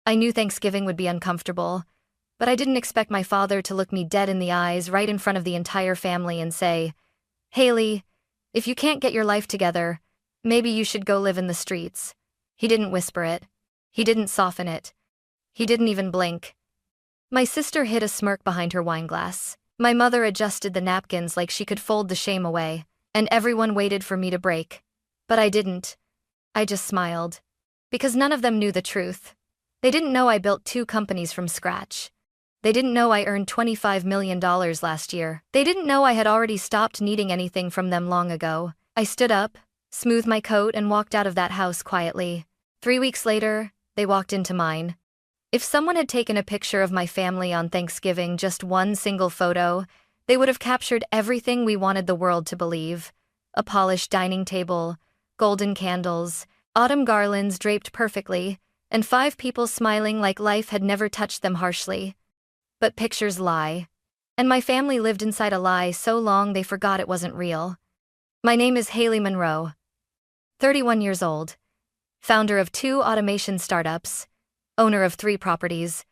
I knew Thanksgiving would be uncomfortable, but I didn't expect my father to look me dead in the eyes right in front of the entire family and say, "Hailey, if you can't get your life together, maybe you should go live in the streets." He didn't whisper it. He didn't soften it. He didn't even blink. My sister hid a smirk behind her wineglass. My mother adjusted the napkins like she could fold the shame away, and everyone waited for me to break. But I didn't. I just smiled. Because none of them knew the truth. They didn't know I built 2 companies from scratch. They didn't know I earned $25 million last year. They didn't know I had already stopped needing anything from them long ago. I stood up, smoothed my coat, and walked out of that house quietly. 3 weeks later, they walked into mine. If someone had taken a picture of my family on Thanksgiving, just one single photo, they would have captured everything we wanted the world to believe. A polished dining table, golden candles, autumn garlands draped perfectly, and 5 people smiling like life had never touched them harshly. But pictures lie. And my family lived inside a lie so long they forgot it wasn't real. My name is Hailey Monroe, 31 years old, founder of 2 automation startups, owner of 3 properties,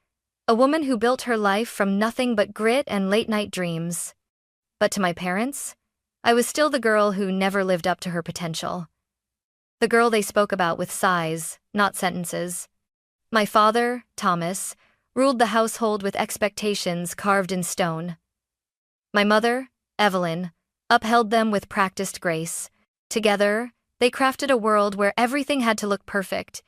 a woman who built her life from nothing but grit and late-night dreams. But to my parents, I was still the girl who never lived up to her potential. The girl they spoke about with sighs, not sentences. My father, Thomas, ruled the household with expectations carved in stone. My mother, Evelyn, upheld them with practiced grace. Together, they crafted a world where everything had to look perfect,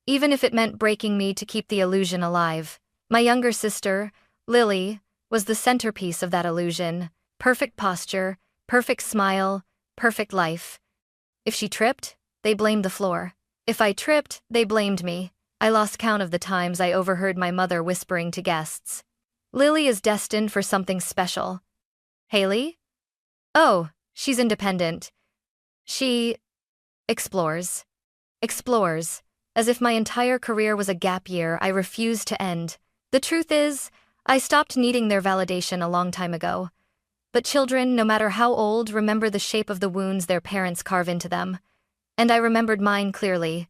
even if it meant breaking me to keep the illusion alive. My younger sister, Lily, was the centerpiece of that illusion. Perfect posture, perfect smile, perfect life. If she tripped, they blamed the floor. If I tripped, they blamed me. I lost count of the times I overheard my mother whispering to guests, "Lily is destined for something special." Hailey? Oh, she's independent. She explores. Explores. As if my entire career was a gap year I refused to end. The truth is, I stopped needing their validation a long time ago. But children, no matter how old, remember the shape of the wounds their parents carve into them. And I remembered mine clearly.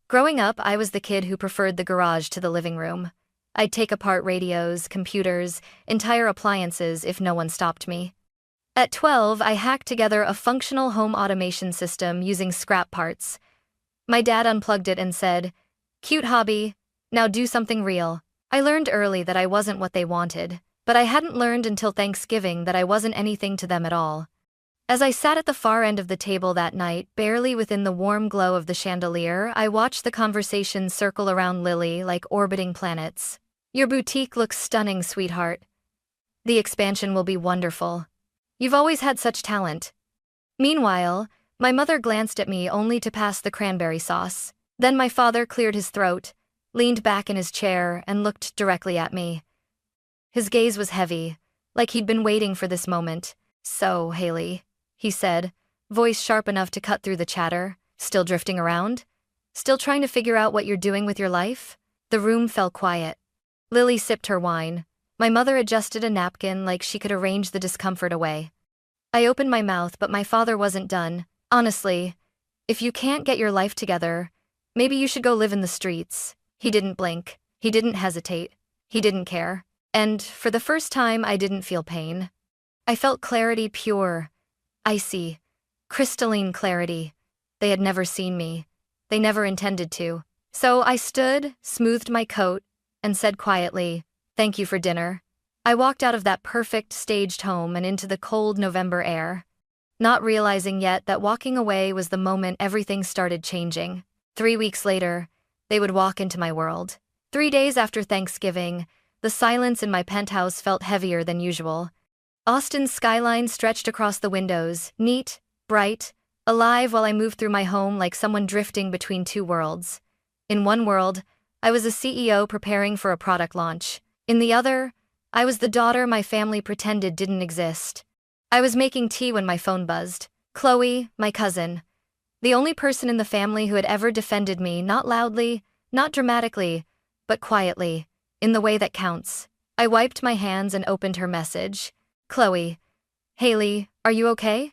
Growing up, I was the kid who preferred the garage to the living room. I'd take apart radios, computers, entire appliances if no one stopped me. At 12, I hacked together a functional home automation system using scrap parts. My dad unplugged it and said, "Cute hobby, now do something real." I learned early that I wasn't what they wanted, but I hadn't learned until Thanksgiving that I wasn't anything to them at all. As I sat at the far end of the table that night, barely within the warm glow of the chandelier, I watched the conversation circle around Lily like orbiting planets. "Your boutique looks stunning, sweetheart. The expansion will be wonderful. You've always had such talent." Meanwhile, my mother glanced at me only to pass the cranberry sauce. Then my father cleared his throat, leaned back in his chair, and looked directly at me. His gaze was heavy, like he'd been waiting for this moment. "So, Hailey," he said, voice sharp enough to cut through the chatter, "still drifting around? Still trying to figure out what you're doing with your life?" The room fell quiet. Lily sipped her wine. My mother adjusted a napkin like she could arrange the discomfort away. I opened my mouth, but my father wasn't done. "Honestly, if you can't get your life together, maybe you should go live in the streets." He didn't blink. He didn't hesitate. He didn't care. And for the first time, I didn't feel pain. I felt clarity, pure, icy, crystalline clarity. They had never seen me. They never intended to. So I stood, smoothed my coat, and said quietly, "Thank you for dinner." I walked out of that perfect, staged home and into the cold November air, not realizing yet that walking away was the moment everything started changing. 3 weeks later, they would walk into my world. 3 days after Thanksgiving, the silence in my penthouse felt heavier than usual. Austin's skyline stretched across the windows, neat, bright, alive, while I moved through my home like someone drifting between 2 worlds. In one world, I was a CEO preparing for a product launch. In the other, I was the daughter my family pretended didn't exist. I was making tea when my phone buzzed. Chloe, my cousin, the only person in the family who had ever defended me, not loudly, not dramatically, but quietly, in the way that counts. I wiped my hands and opened her message. "Chloe. Hailey, are you okay?"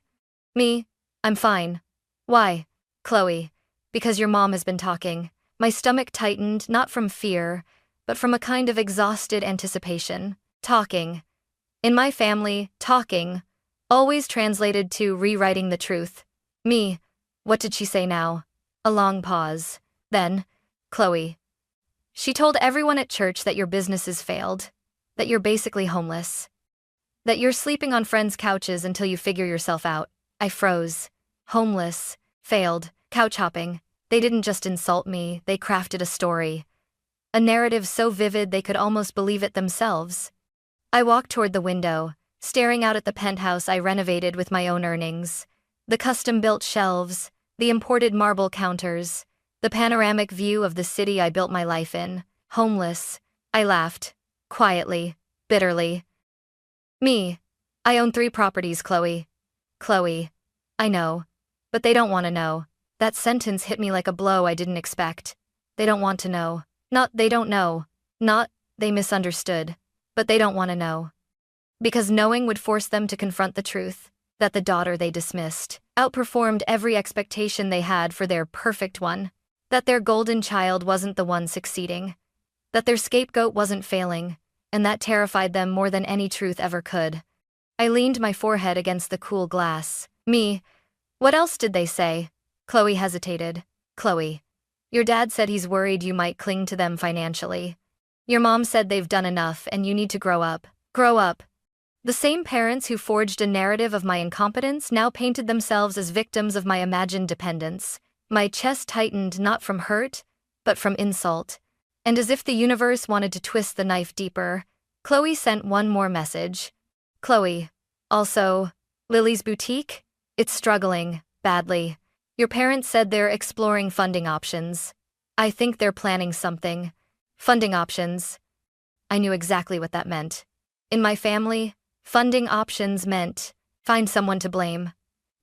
"Me? I'm fine." "Why?" "Chloe. Because your mom has been talking." My stomach tightened, not from fear, but from a kind of exhausted anticipation. Talking. In my family, talking always translated to rewriting the truth. Me, what did she say now? A long pause. Then, Chloe. She told everyone at church that your businesses failed, that you're basically homeless, that you're sleeping on friends' couches until you figure yourself out. I froze. Homeless, failed, couch hopping. They didn't just insult me, they crafted a story. A narrative so vivid they could almost believe it themselves. I walked toward the window, staring out at the penthouse I renovated with my own earnings. The custom-built shelves, the imported marble counters, the panoramic view of the city I built my life in. Homeless. I laughed. Quietly. Bitterly. Me. I own 3 properties, Chloe. Chloe. I know. But they don't want to know. That sentence hit me like a blow I didn't expect. They don't want to know. Not they don't know. Not they misunderstood. But they don't want to know. Because knowing would force them to confront the truth, that the daughter they dismissed outperformed every expectation they had for their perfect one, that their golden child wasn't the one succeeding, that their scapegoat wasn't failing, and that terrified them more than any truth ever could. I leaned my forehead against the cool glass. Me. What else did they say? Chloe hesitated. Chloe. Your dad said he's worried you might cling to them financially. Your mom said they've done enough and you need to grow up. Grow up. The same parents who forged a narrative of my incompetence now painted themselves as victims of my imagined dependence. My chest tightened not from hurt, but from insult. And as if the universe wanted to twist the knife deeper, Chloe sent one more message. Chloe. Also, Lily's boutique? It's struggling, badly. Your parents said they're exploring funding options. I think they're planning something. Funding options. I knew exactly what that meant. In my family, funding options meant find someone to blame,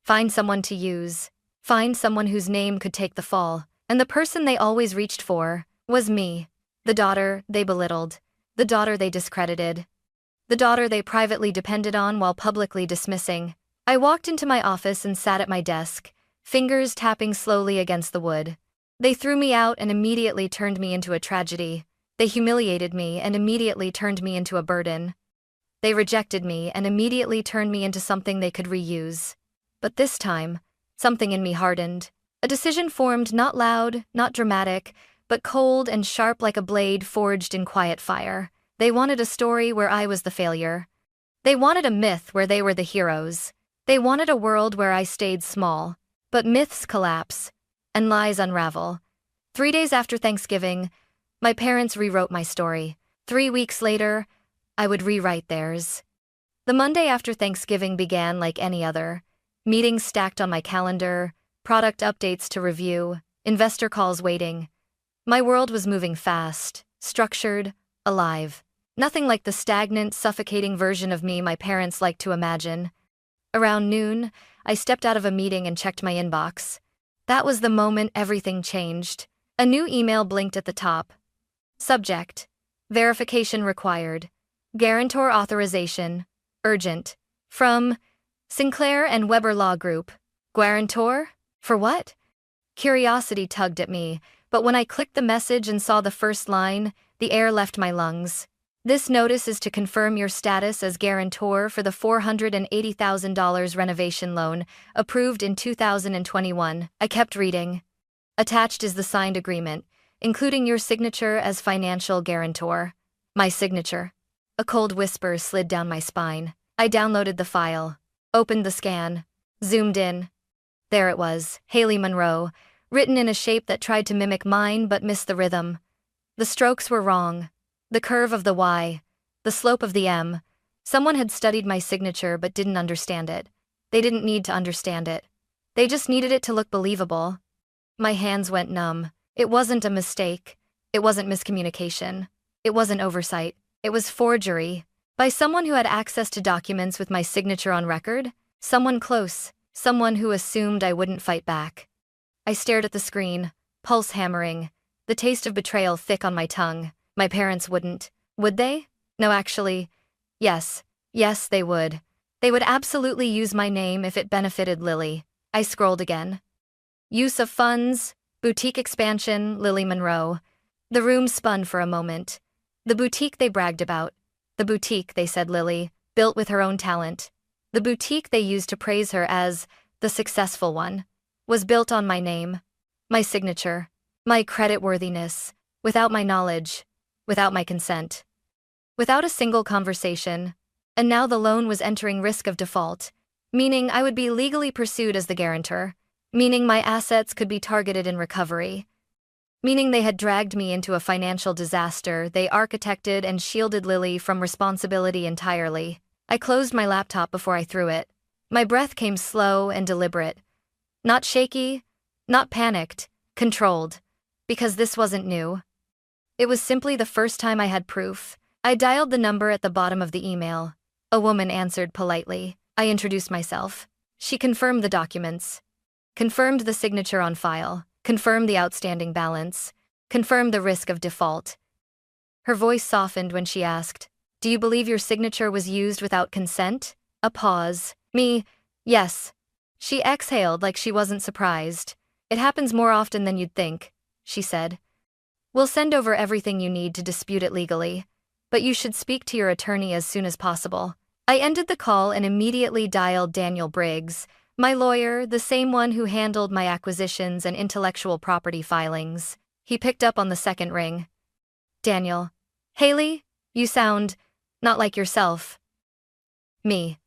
find someone to use, find someone whose name could take the fall, and the person they always reached for was me, the daughter they belittled, the daughter they discredited, the daughter they privately depended on while publicly dismissing. I walked into my office and sat at my desk, fingers tapping slowly against the wood. They threw me out and immediately turned me into a tragedy. They humiliated me and immediately turned me into a burden. They rejected me and immediately turned me into something they could reuse. But this time, something in me hardened. A decision formed not loud, not dramatic, but cold and sharp like a blade forged in quiet fire. They wanted a story where I was the failure. They wanted a myth where they were the heroes. They wanted a world where I stayed small. But myths collapse, and lies unravel. 3 days after Thanksgiving, my parents rewrote my story. 3 weeks later, I would rewrite theirs. The Monday after Thanksgiving began like any other. Meetings stacked on my calendar, product updates to review, investor calls waiting. My world was moving fast, structured, alive. Nothing like the stagnant, suffocating version of me my parents liked to imagine. Around noon, I stepped out of a meeting and checked my inbox. That was the moment everything changed. A new email blinked at the top. Subject: verification required. Guarantor authorization. Urgent. From Sinclair and Weber Law Group. Guarantor? For what? Curiosity tugged at me, but when I clicked the message and saw the first line, the air left my lungs. This notice is to confirm your status as guarantor for the $480,000 renovation loan approved in 2021. I kept reading. Attached is the signed agreement, including your signature as financial guarantor. My signature. A cold whisper slid down my spine. I downloaded the file, opened the scan, zoomed in. There it was, Hailey Monroe, written in a shape that tried to mimic mine but missed the rhythm. The strokes were wrong. The curve of the Y, the slope of the M. Someone had studied my signature but didn't understand it. They didn't need to understand it. They just needed it to look believable. My hands went numb. It wasn't a mistake. It wasn't miscommunication. It wasn't oversight. It was forgery. By someone who had access to documents with my signature on record. Someone close. Someone who assumed I wouldn't fight back. I stared at the screen, pulse hammering, the taste of betrayal thick on my tongue. My parents wouldn't. Would they? No, actually. Yes. Yes, they would. They would absolutely use my name if it benefited Lily. I scrolled again. Use of funds, boutique expansion, Lily Monroe. The room spun for a moment. The boutique they bragged about. The boutique, they said Lily, built with her own talent. The boutique they used to praise her as the successful one was built on my name, my signature, my creditworthiness, without my knowledge, without my consent, without a single conversation. And now the loan was entering risk of default, meaning I would be legally pursued as the guarantor, meaning my assets could be targeted in recovery, meaning they had dragged me into a financial disaster. They architected and shielded Lily from responsibility entirely. I closed my laptop before I threw it. My breath came slow and deliberate. Not shaky, not panicked, controlled. Because this wasn't new. It was simply the first time I had proof. I dialed the number at the bottom of the email. A woman answered politely. I introduced myself. She confirmed the documents. Confirmed the signature on file. Confirmed the outstanding balance. Confirmed the risk of default. Her voice softened when she asked, "Do you believe your signature was used without consent?" A pause. Me, yes. She exhaled like she wasn't surprised. "It happens more often than you'd think," she said. "We'll send over everything you need to dispute it legally, but you should speak to your attorney as soon as possible." I ended the call and immediately dialed Daniel Briggs, my lawyer, the same one who handled my acquisitions and intellectual property filings. He picked up on the second ring. "Daniel. Hailey, you sound not like yourself." "Me.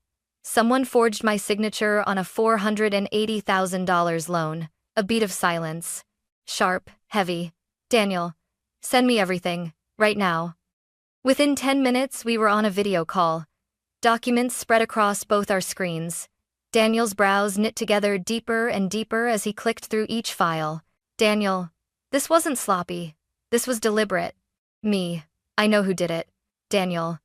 Someone forged my signature on a $480,000 loan." A beat of silence. Sharp, heavy. "Daniel, send me everything, right now." Within 10 minutes, we were on a video call. Documents spread across both our screens. Daniel's brows knit together deeper and deeper as he clicked through each file. "Daniel, this wasn't sloppy. This was deliberate." "Me. I know who did it." "Daniel.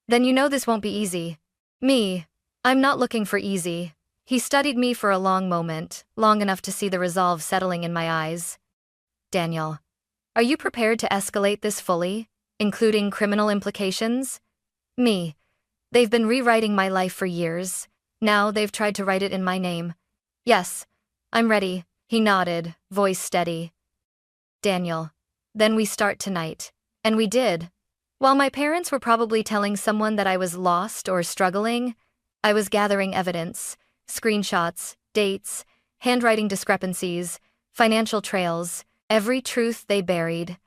Then you know this won't be easy." "Me. I'm not looking for easy." He studied me for a long moment, long enough to see the resolve settling in my eyes. "Daniel, are you prepared to escalate this fully, including criminal implications?" "Me. They've been rewriting my life for years. Now they've tried to write it in my name." "Yes, I'm ready." He nodded, voice steady. "Daniel, then we start tonight." And we did. While my parents were probably telling someone that I was lost or struggling, I was gathering evidence, screenshots, dates, handwriting discrepancies, financial trails. Every truth they buried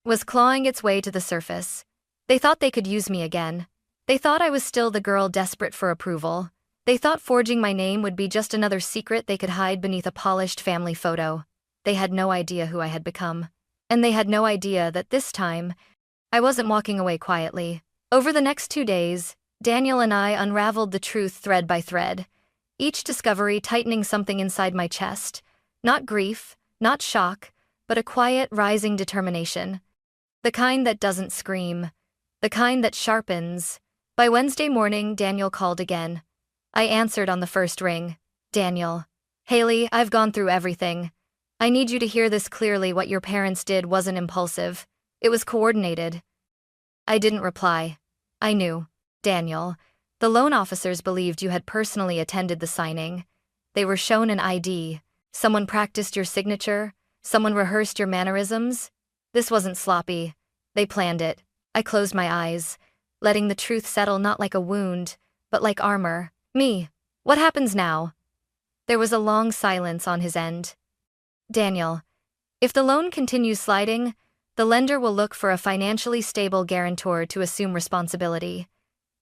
was clawing its way to the surface. They thought they could use me again. They thought I was still the girl desperate for approval. They thought forging my name would be just another secret they could hide beneath a polished family photo. They had no idea who I had become. And they had no idea that this time, I wasn't walking away quietly. Over the next 2 days, Daniel and I unraveled the truth thread by thread, each discovery tightening something inside my chest. Not grief, not shock, but a quiet, rising determination. The kind that doesn't scream. The kind that sharpens. By Wednesday morning, Daniel called again. I answered on the first ring. "Daniel. Hailey, I've gone through everything. I need you to hear this clearly. What your parents did wasn't impulsive. It was coordinated." I didn't reply. I knew. "Daniel, the loan officers believed you had personally attended the signing. They were shown an ID. Someone practiced your signature. Someone rehearsed your mannerisms. This wasn't sloppy. They planned it." I closed my eyes, letting the truth settle not like a wound, but like armor. "Me. What happens now?" There was a long silence on his end. "Daniel, if the loan continues sliding, the lender will look for a financially stable guarantor to assume responsibility.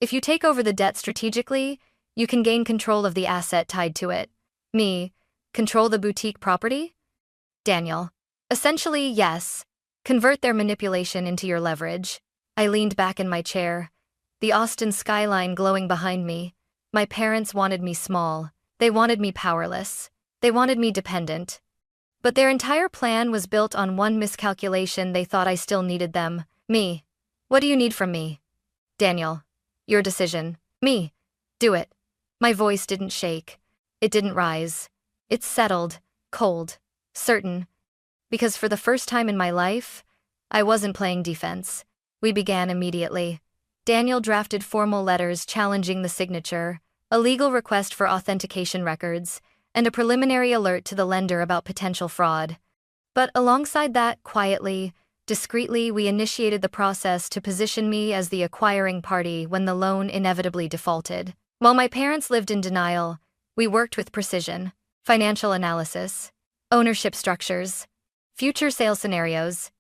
If you take over the debt strategically, you can gain control of the asset tied to it." "Me. Control the boutique property?" "Daniel. Essentially, yes. Convert their manipulation into your leverage." I leaned back in my chair, the Austin skyline glowing behind me. My parents wanted me small. They wanted me powerless. They wanted me dependent. But their entire plan was built on one miscalculation. They thought I still needed them. "Me. What do you need from me?" "Daniel. Your decision." "Me. Do it." My voice didn't shake. It didn't rise. It settled, cold, certain. Because for the first time in my life, I wasn't playing defense. We began immediately. Daniel drafted formal letters challenging the signature, a legal request for authentication records, and a preliminary alert to the lender about potential fraud. But alongside that, quietly, Discreetly, we initiated the process to position me as the acquiring party when the loan inevitably defaulted. While my parents lived in denial, we worked with precision: financial analysis, ownership structures, future sales scenarios,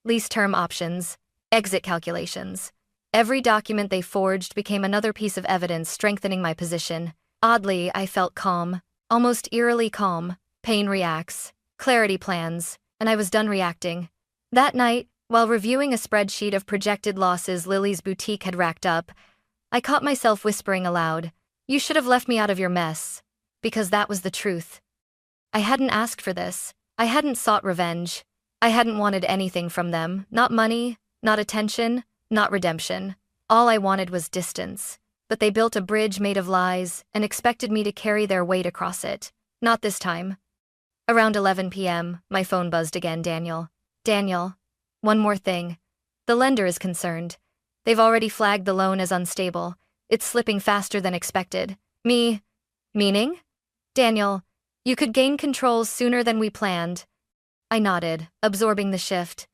lease term options, exit calculations. Every document they forged became another piece of evidence strengthening my position. Oddly, I felt calm, almost eerily calm. Pain reacts, clarity plans, and I was done reacting. That night, while reviewing a spreadsheet of projected losses Lily's boutique had racked up, I caught myself whispering aloud, "You should have left me out of your mess." Because that was the truth. I hadn't asked for this. I hadn't sought revenge. I hadn't wanted anything from them, not money, not attention, not redemption. All I wanted was distance. But they built a bridge made of lies and expected me to carry their weight across it. Not this time. Around 11 p.m., my phone buzzed again. Daniel, one more thing. The lender is concerned. They've already flagged the loan as unstable. It's slipping faster than expected. Meaning? Daniel, you could gain control sooner than we planned. I nodded, absorbing the shift.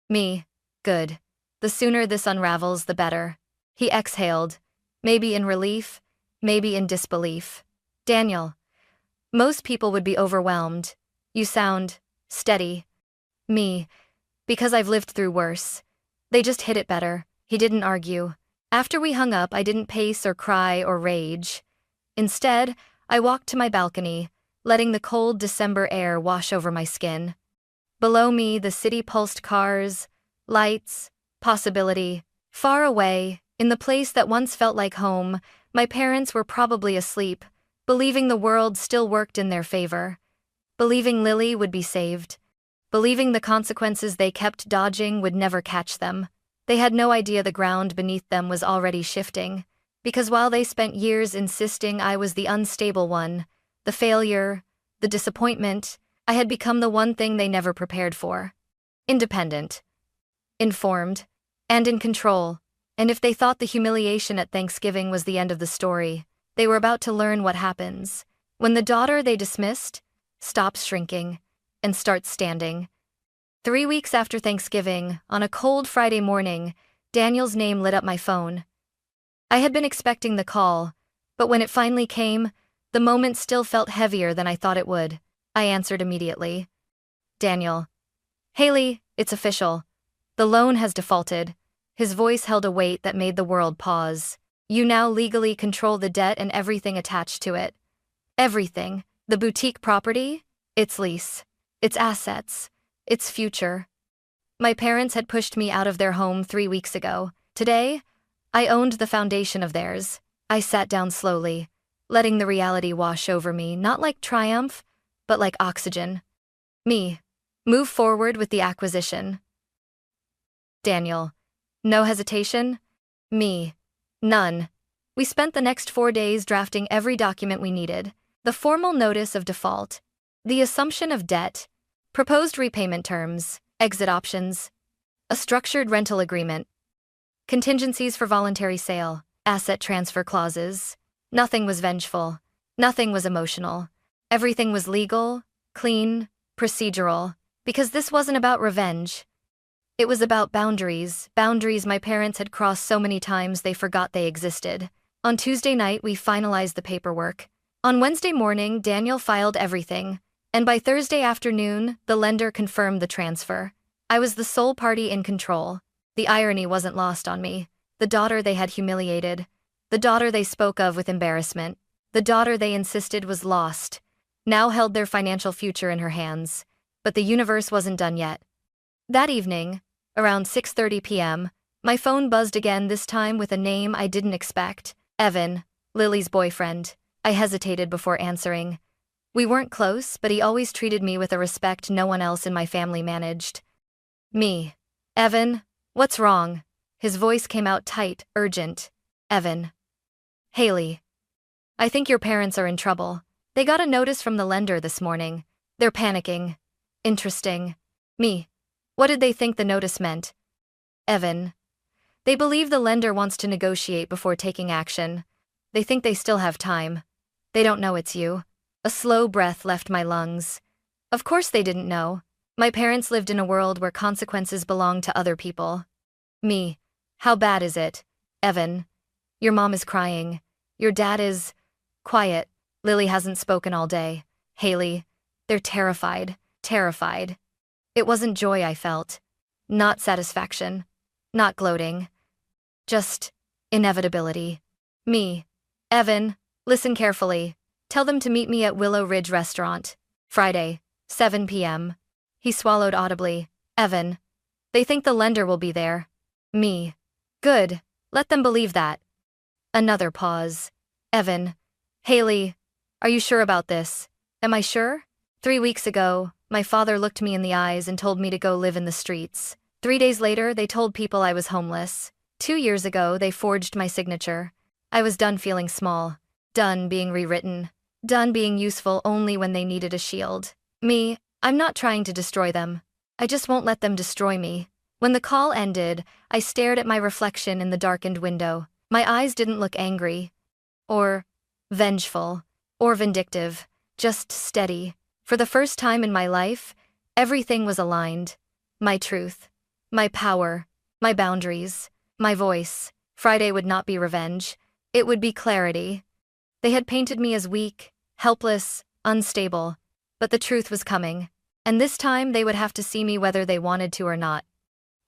Good. The sooner this unravels, the better. He exhaled, maybe in relief, maybe in disbelief. Daniel, most people would be overwhelmed. You sound steady. Because I've lived through worse. They just hit it better. He didn't argue. After we hung up, I didn't pace or cry or rage. Instead, I walked to my balcony, letting the cold December air wash over my skin. Below me, the city pulsed cars, lights, possibility. Far away, in the place that once felt like home, my parents were probably asleep, believing the world still worked in their favor. Believing Lily would be saved. Believing the consequences they kept dodging would never catch them. They had no idea the ground beneath them was already shifting. Because while they spent years insisting I was the unstable one, the failure, the disappointment, I had become the one thing they never prepared for. Independent, informed, and in control. And if they thought the humiliation at Thanksgiving was the end of the story, they were about to learn what happens when the daughter they dismissed stops shrinking and starts standing. 3 weeks after Thanksgiving, on a cold Friday morning, Daniel's name lit up my phone. I had been expecting the call, but when it finally came, the moment still felt heavier than I thought it would. I answered immediately. Daniel. Hailey, it's official. The loan has defaulted. His voice held a weight that made the world pause. You now legally control the debt and everything attached to it. Everything. The boutique property, its lease, its assets, its future. My parents had pushed me out of their home 3 weeks ago. Today, I owned the foundation of theirs. I sat down slowly, letting the reality wash over me, not like triumph, but like oxygen. Move forward with the acquisition. Daniel. No hesitation? None. We spent the next 4 days drafting every document we needed. The formal notice of default, the assumption of debt, proposed repayment terms, exit options, a structured rental agreement, contingencies for voluntary sale, asset transfer clauses. Nothing was vengeful. Nothing was emotional. Everything was legal, clean, procedural, because this wasn't about revenge. It was about boundaries my parents had crossed so many times they forgot they existed. On Tuesday night, we finalized the paperwork. On Wednesday morning, Daniel filed everything, and by Thursday afternoon, the lender confirmed the transfer. I was the sole party in control. The irony wasn't lost on me. The daughter they had humiliated, the daughter they spoke of with embarrassment, the daughter they insisted was lost, now held their financial future in her hands. But the universe wasn't done yet. That evening, around 6:30 p.m., my phone buzzed again, this time with a name I didn't expect. Evan, Lily's boyfriend. I hesitated before answering. We weren't close, but he always treated me with a respect no one else in my family managed. Evan, what's wrong? His voice came out tight, urgent. Evan. Hailey. I think your parents are in trouble. They got a notice from the lender this morning. They're panicking. Interesting. What did they think the notice meant? Evan. They believe the lender wants to negotiate before taking action. They think they still have time. They don't know it's you. A slow breath left my lungs. Of course they didn't know. My parents lived in a world where consequences belonged to other people. Me. How bad is it? Evan. Your mom is crying. Your dad is… quiet. Lily hasn't spoken all day. Hailey. They're terrified. Terrified. It wasn't joy I felt. Not satisfaction. Not gloating. Just inevitability. Me. Evan, listen carefully. Tell them to meet me at Willow Ridge Restaurant. Friday, 7 p.m. He swallowed audibly. Evan. They think the lender will be there. Me. Good. Let them believe that. Another pause. Evan. Hailey. Are you sure about this? Am I sure? 3 weeks ago, my father looked me in the eyes and told me to go live in the streets. 3 days later, they told people I was homeless. 2 years ago, they forged my signature. I was done feeling small. Done being rewritten. Done being useful only when they needed a shield. Me, I'm not trying to destroy them. I just won't let them destroy me. When the call ended, I stared at my reflection in the darkened window. My eyes didn't look angry. Or vengeful. Or vindictive. Just steady. For the first time in my life, everything was aligned. My truth. My power. My boundaries. My voice. Friday would not be revenge. It would be clarity. They had painted me as weak, helpless, unstable. But the truth was coming. And this time they would have to see me whether they wanted to or not.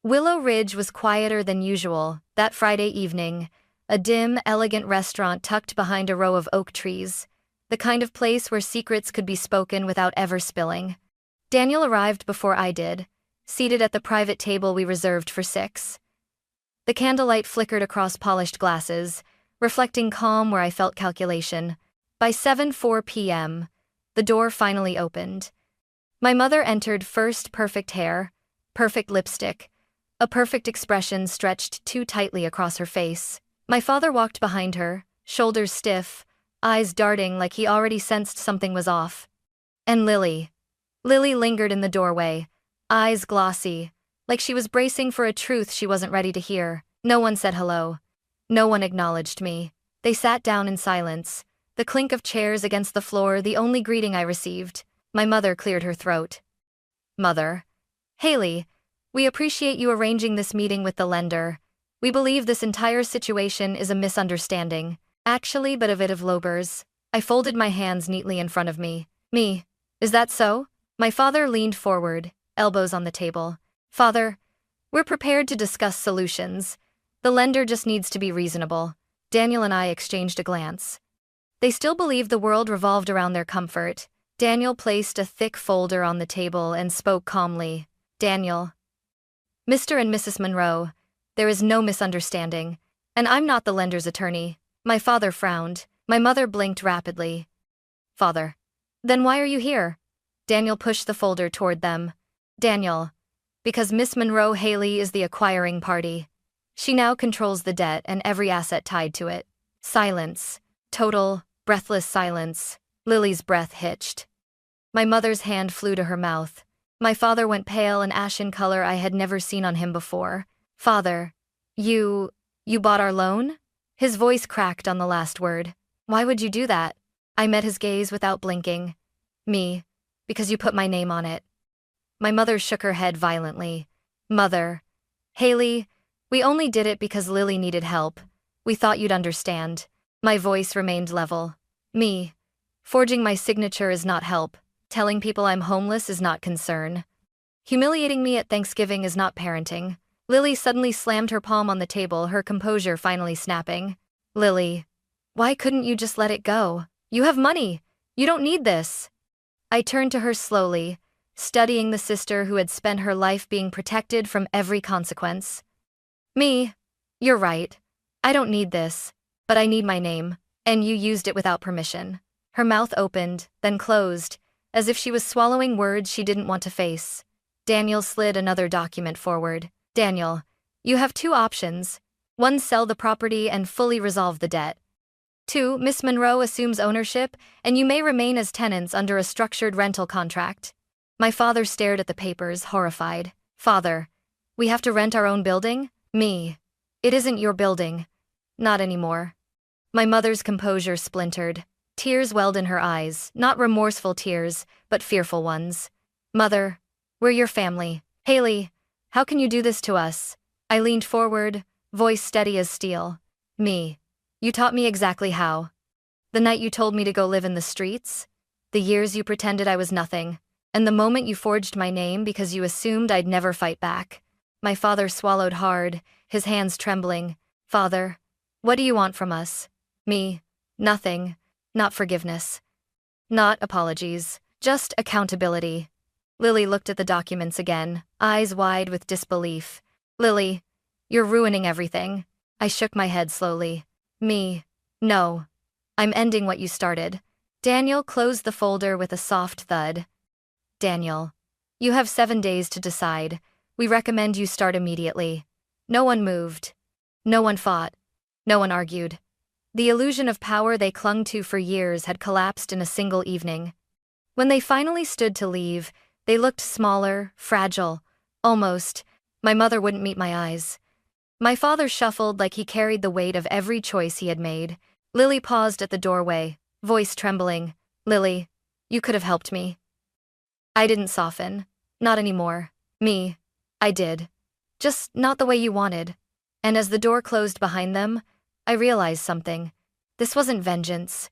Willow Ridge was quieter than usual that Friday evening. A dim, elegant restaurant tucked behind a row of oak trees. The kind of place where secrets could be spoken without ever spilling. Daniel arrived before I did, seated at the private table we reserved for 6. The candlelight flickered across polished glasses, reflecting calm where I felt calculation. By 7:04 p.m., the door finally opened. My mother entered first, perfect hair, perfect lipstick, a perfect expression stretched too tightly across her face. My father walked behind her, shoulders stiff, eyes darting like he already sensed something was off. And Lily. Lily lingered in the doorway, eyes glossy, like she was bracing for a truth she wasn't ready to hear. No one said hello. No one acknowledged me. They sat down in silence, the clink of chairs against the floor the only greeting I received. My mother cleared her throat. Mother. Hailey, we appreciate you arranging this meeting with the lender. We believe this entire situation is a misunderstanding. Actually, but a bit of lobers. I folded my hands neatly in front of me. Me. Is that so? My father leaned forward, elbows on the table. Father, we're prepared to discuss solutions. The lender just needs to be reasonable. Daniel and I exchanged a glance. They still believed the world revolved around their comfort. Daniel placed a thick folder on the table and spoke calmly. Daniel. Mr. and Mrs. Monroe, there is no misunderstanding. And I'm not the lender's attorney. My father frowned. My mother blinked rapidly. Father. Then why are you here? Daniel pushed the folder toward them. Daniel. Because Miss Monroe Hailey is the acquiring party. She now controls the debt and every asset tied to it. Silence. Total, breathless silence. Lily's breath hitched. My mother's hand flew to her mouth. My father went pale and ashen color I had never seen on him before. Father. You bought our loan? His voice cracked on the last word. Why would you do that? I met his gaze without blinking. Me. Because you put my name on it. My mother shook her head violently. Mother. Hailey, we only did it because Lily needed help. We thought you'd understand. My voice remained level. Me. Forging my signature is not help. Telling people I'm homeless is not concern. Humiliating me at Thanksgiving is not parenting. Lily suddenly slammed her palm on the table, her composure finally snapping. Lily. Why couldn't you just let it go? You have money. You don't need this. I turned to her slowly, studying the sister who had spent her life being protected from every consequence. Me. You're right. I don't need this. But I need my name. And you used it without permission. Her mouth opened, then closed, as if she was swallowing words she didn't want to face. Daniel slid another document forward. Daniel, you have 2 options. 1, sell the property and fully resolve the debt. 2, Miss Monroe assumes ownership, and you may remain as tenants under a structured rental contract. My father stared at the papers, horrified. Father, we have to rent our own building? Me. It isn't your building. Not anymore. My mother's composure splintered. Tears welled in her eyes, not remorseful tears, but fearful ones. Mother, We're your family. Hailey, how can you do this to us? I leaned forward, voice steady as steel. Me. You taught me exactly how. The night you told me to go live in the streets, the years you pretended I was nothing, and the moment you forged my name because you assumed I'd never fight back. My father swallowed hard, his hands trembling. Father, what do you want from us? Me. Nothing. Not forgiveness. Not apologies. Just accountability. Lily looked at the documents again, eyes wide with disbelief. Lily, you're ruining everything. I shook my head slowly. Me. No. I'm ending what you started. Daniel closed the folder with a soft thud. Daniel, you have 7 days to decide. We recommend you start immediately. No one moved. No one fought. No one argued. The illusion of power they clung to for years had collapsed in a single evening. When they finally stood to leave, they looked smaller, fragile, almost. My mother wouldn't meet my eyes. My father shuffled like he carried the weight of every choice he had made. Lily paused at the doorway, voice trembling. Lily, you could have helped me. I didn't soften. Not anymore. Me. I did. Just not the way you wanted. And as the door closed behind them, I realized something. This wasn't vengeance.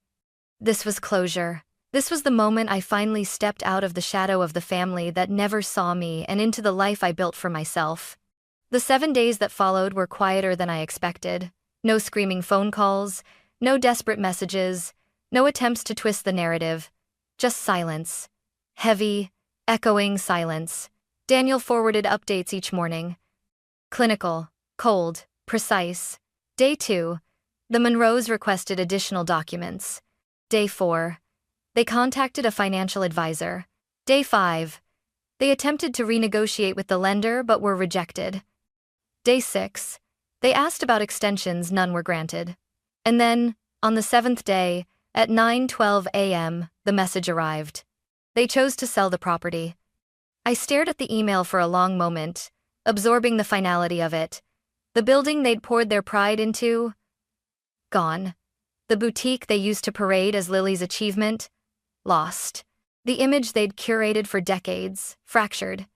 This was closure. This was the moment I finally stepped out of the shadow of the family that never saw me and into the life I built for myself. The 7 days that followed were quieter than I expected. No screaming phone calls, no desperate messages, no attempts to twist the narrative. Just silence. Heavy, echoing silence. Daniel forwarded updates each morning. Clinical, cold, precise. Day 2, the Monroes requested additional documents. Day 4, they contacted a financial advisor. Day 5, they attempted to renegotiate with the lender but were rejected. Day 6, they asked about extensions, none were granted. And then, on the 7th day, at 9:12 a.m., the message arrived. They chose to sell the property. I stared at the email for a long moment, absorbing the finality of it. The building they'd poured their pride into, gone. The boutique they used to parade as Lily's achievement, lost. The image they'd curated for decades, fractured.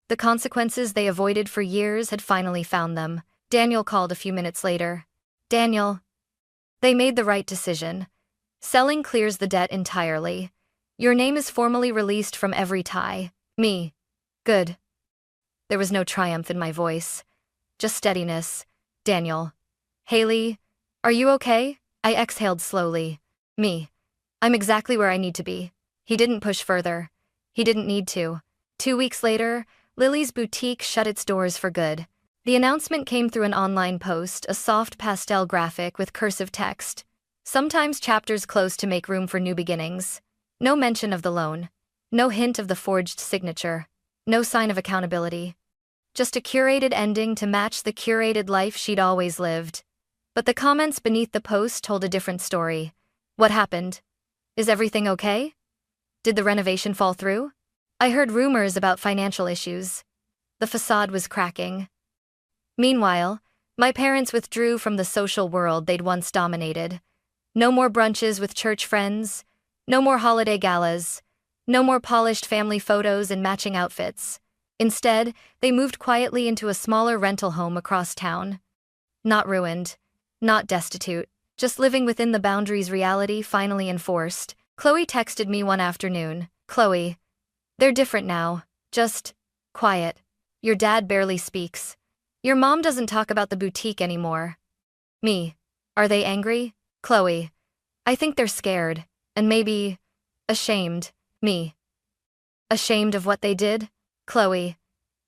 The consequences they avoided for years had finally found them. Daniel called a few minutes later. Daniel, they made the right decision. Selling clears the debt entirely. Your name is formally released from every tie. Me. Good. There was no triumph in my voice. Just steadiness. Daniel. Hailey, are you okay? I exhaled slowly. Me. I'm exactly where I need to be. He didn't push further. He didn't need to. 2 weeks later, Lily's boutique shut its doors for good. The announcement came through an online post, a soft pastel graphic with cursive text. Sometimes chapters close to make room for new beginnings. No mention of the loan. No hint of the forged signature. No sign of accountability. Just a curated ending to match the curated life she'd always lived. But the comments beneath the post told a different story. What happened? Is everything okay? Did the renovation fall through? I heard rumors about financial issues. The facade was cracking. Meanwhile, my parents withdrew from the social world they'd once dominated. No more brunches with church friends. No more holiday galas. No more polished family photos and matching outfits. Instead, they moved quietly into a smaller rental home across town. Not ruined. Not destitute. Just living within the boundaries reality finally enforced. Chloe texted me one afternoon. Chloe, they're different now. Just quiet. Your dad barely speaks. Your mom doesn't talk about the boutique anymore. Me. Are they angry? Chloe. I think they're scared. And maybe ashamed. Me. Ashamed of what they did? Chloe.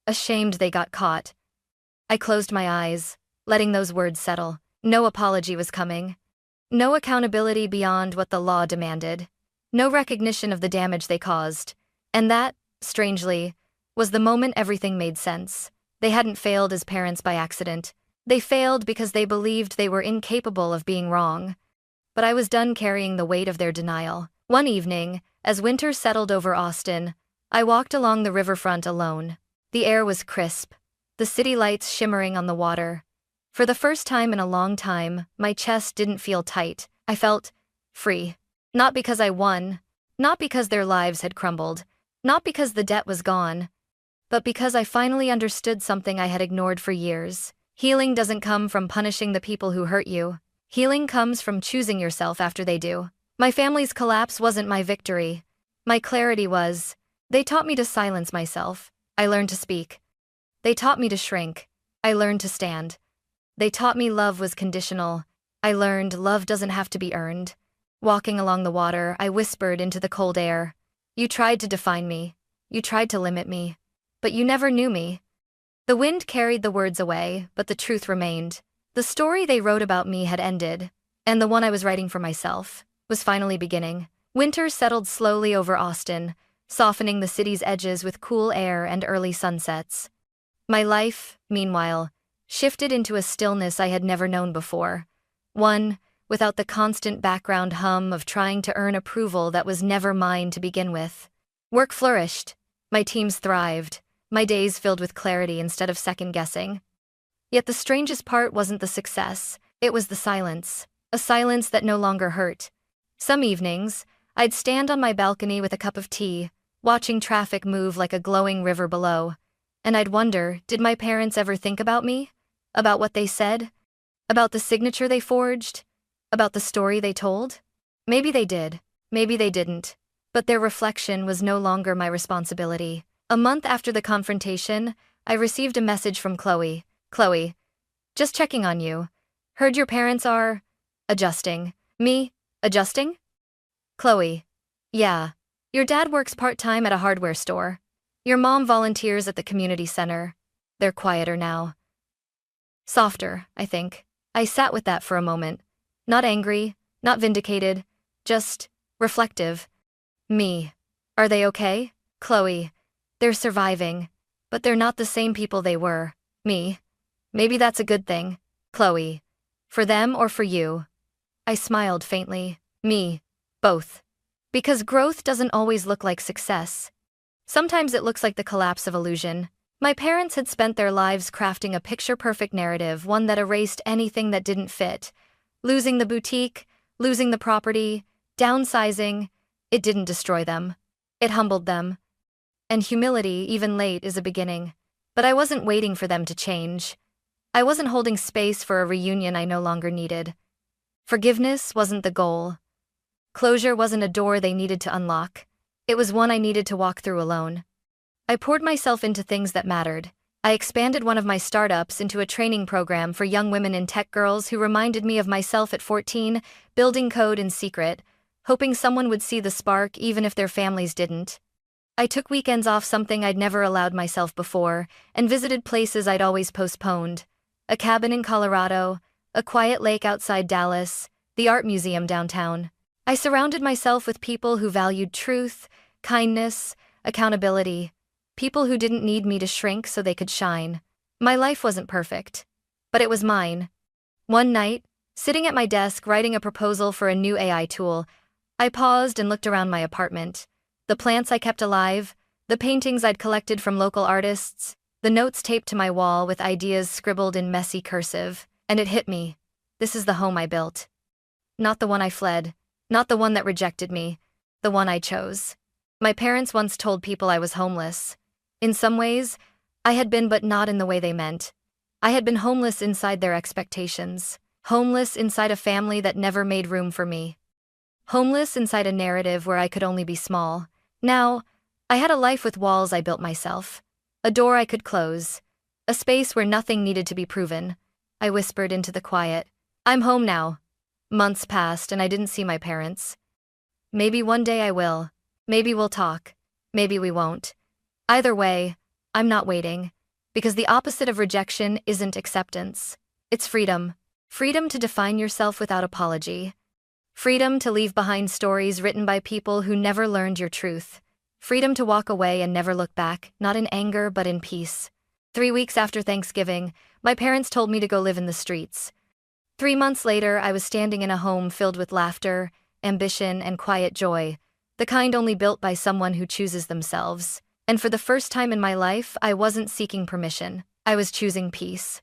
Ashamed they got caught. I closed my eyes, letting those words settle. No apology was coming. No accountability beyond what the law demanded. No recognition of the damage they caused. And that, strangely, was the moment everything made sense. They hadn't failed as parents by accident. They failed because they believed they were incapable of being wrong. But I was done carrying the weight of their denial. One evening, as winter settled over Austin, I walked along the riverfront alone. The air was crisp, the city lights shimmering on the water. For the first time in a long time, my chest didn't feel tight. I felt free. Not because I won, not because their lives had crumbled, not because the debt was gone, but because I finally understood something I had ignored for years. Healing doesn't come from punishing the people who hurt you. Healing comes from choosing yourself after they do. My family's collapse wasn't my victory. My clarity was. They taught me to silence myself. I learned to speak. They taught me to shrink. I learned to stand. They taught me love was conditional. I learned love doesn't have to be earned. Walking along the water, I whispered into the cold air. You tried to define me. You tried to limit me. But you never knew me. The wind carried the words away, but the truth remained. The story they wrote about me had ended, and the one I was writing for myself was finally beginning. Winter settled slowly over Austin, softening the city's edges with cool air and early sunsets. My life, meanwhile, shifted into a stillness I had never known before. One without the constant background hum of trying to earn approval that was never mine to begin with. Work flourished. My teams thrived. My days filled with clarity instead of second-guessing. Yet the strangest part wasn't the success, it was the silence. A silence that no longer hurt. Some evenings, I'd stand on my balcony with a cup of tea, watching traffic move like a glowing river below. And I'd wonder, did my parents ever think about me? About what they said? About the signature they forged? About the story they told? Maybe they did. Maybe they didn't. But their reflection was no longer my responsibility. A month after the confrontation, I received a message from Chloe. Chloe, just checking on you. Heard your parents are adjusting. Me? Adjusting? Chloe, yeah. Your dad works part-time at a hardware store. Your mom volunteers at the community center. They're quieter now. Softer, I think. I sat with that for a moment. Not angry, not vindicated, just reflective. Me. Are they okay? Chloe. They're surviving, but they're not the same people they were. Me. Maybe that's a good thing. Chloe. For them or for you? I smiled faintly. Me. Both. Because growth doesn't always look like success. Sometimes it looks like the collapse of illusion. My parents had spent their lives crafting a picture-perfect narrative, one that erased anything that didn't fit. Losing the boutique, losing the property, downsizing. It didn't destroy them. It humbled them. And humility, even late, is a beginning. But I wasn't waiting for them to change. I wasn't holding space for a reunion I no longer needed. Forgiveness wasn't the goal. Closure wasn't a door they needed to unlock. It was one I needed to walk through alone. I poured myself into things that mattered. I expanded one of my startups into a training program for young women in tech girls who reminded me of myself at 14, building code in secret, hoping someone would see the spark even if their families didn't. I took weekends off, something I'd never allowed myself before, and visited places I'd always postponed. A cabin in Colorado, a quiet lake outside Dallas, the art museum downtown. I surrounded myself with people who valued truth, kindness, accountability, people who didn't need me to shrink so they could shine. My life wasn't perfect, but it was mine. One night, sitting at my desk writing a proposal for a new AI tool, I paused and looked around my apartment. The plants I kept alive, the paintings I'd collected from local artists, the notes taped to my wall with ideas scribbled in messy cursive, and it hit me. This is the home I built. Not the one I fled, not the one that rejected me, the one I chose. My parents once told people I was homeless. In some ways, I had been, but not in the way they meant. I had been homeless inside their expectations, homeless inside a family that never made room for me. Homeless inside a narrative where I could only be small. Now, I had a life with walls I built myself. A door I could close. A space where nothing needed to be proven. I whispered into the quiet. I'm home now. Months passed and I didn't see my parents. Maybe one day I will. Maybe we'll talk. Maybe we won't. Either way, I'm not waiting. Because the opposite of rejection isn't acceptance. It's freedom. Freedom to define yourself without apology. Freedom to leave behind stories written by people who never learned your truth. Freedom to walk away and never look back, not in anger but in peace. 3 weeks after Thanksgiving, my parents told me to go live in the streets. 3 months later, I was standing in a home filled with laughter, ambition, and quiet joy, the kind only built by someone who chooses themselves. And for the first time in my life, I wasn't seeking permission. I was choosing peace.